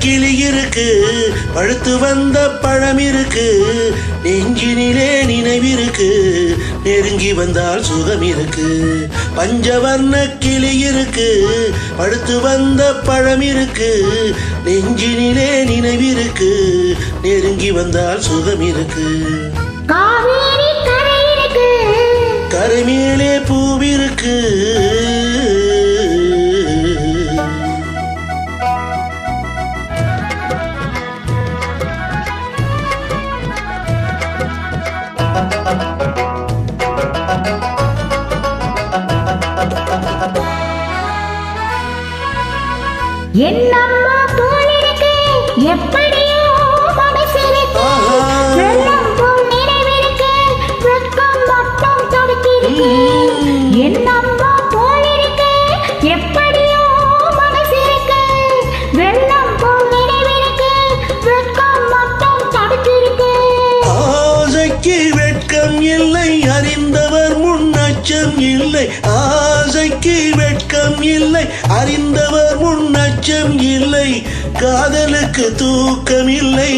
கிளி இருக்கு, பழுத்து வந்த பழம் இருக்கு, நெஞ்சினிலே நினைவிருக்கு, நெருங்கி வந்தால் சுகம் இருக்கு. பஞ்சவர்ண கிளி இருக்கு, பழுத்து வந்த பழம் இருக்கு, நெஞ்சினிலே நினைவிருக்கு, நெருங்கி வந்தால் சுகம் இருக்கு. கரை மேலே பூவிருக்கு. என்னம்மா போல் இருக்கு, எப்படியோ மனசிருக்கு, வெள்ளம் போல் நினைவிருக்கு, வெட்கம் மட்டும் தடுக்கிருக்கு. என்னம்மா போல் இருக்கு, எப்படியோ மனசிருக்கு, வெள்ளம் போல் நினைவிருக்கு, வெட்கம் மட்டும் தடுக்கிருக்கு. ஆசைக்கு வெட்கம் இல்லை, அறிந்தவர் முன் அச்சம் இல்லை. ஆசைக்கு வெட்கம் இல்லை, அறிந்தவர் முன் அச்சம் இல்லை. காதலுக்கு தூக்கம் இல்லை,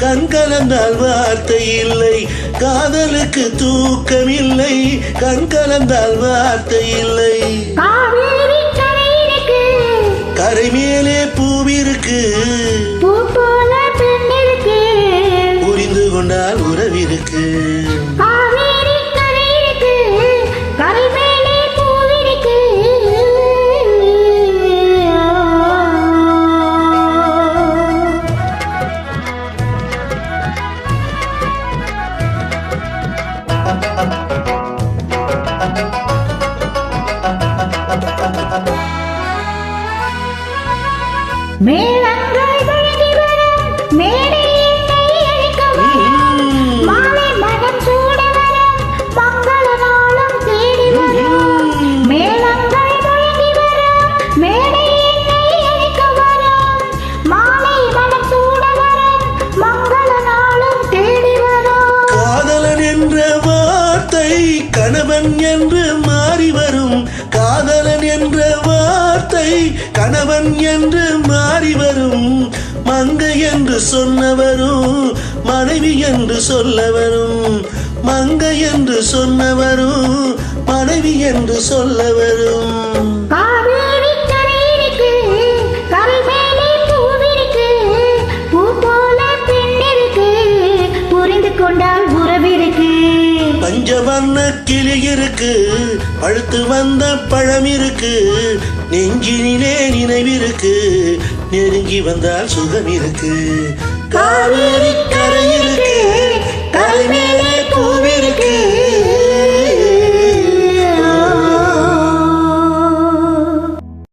கண் கலந்தால் வார்த்தை இல்லை. காதலுக்கு தூக்கம் இல்லை, கண் கலந்தால் வார்த்தை இல்லை. கரை மேலே பூவிருக்கு, பூ போல பெண் இருக்கு, புரிந்து கொண்டால் உறவிருக்கு. மேளங்கள் வழங்கி வரும் மேடையை அழிக்க வரும், மாலை மனம் சூட வரும், மங்கள நாளும் தேடி வரும். மேளங்கள் வழங்கி வரும் மேடையை அழிக்க வரும், மாலை மனம் சூட வரும், மங்கள நாளும் தேடி வரும். காதலன் என்ற வார்த்தை கணவன் என்று மாறி வரும். காதலன் என்ற வார்த்தை கணவன் என்று மாறி வரும். மங்கை என்று சொன்னவரும் மனைவி என்று சொல்ல வரும். மங்கை என்று சொன்னவரும் மனைவி என்று சொல்ல வரும். காவேரி கரை இருக்கு, கரை மேலே பூவிருக்கு, பூ போல பெண் இருக்கு, புரிந்து கொண்டால் உறவிருக்கு. பஞ்சவர்ண கிளி இருக்கு, பழுத்து வந்த பழம் இருக்கு, நெஞ்சினிலே நினைவிருக்கு, நெருங்கி வந்தால் சுகம் இருக்கு. காவேரி கரை இருக்கு, கரை மேலே பூவிருக்கு.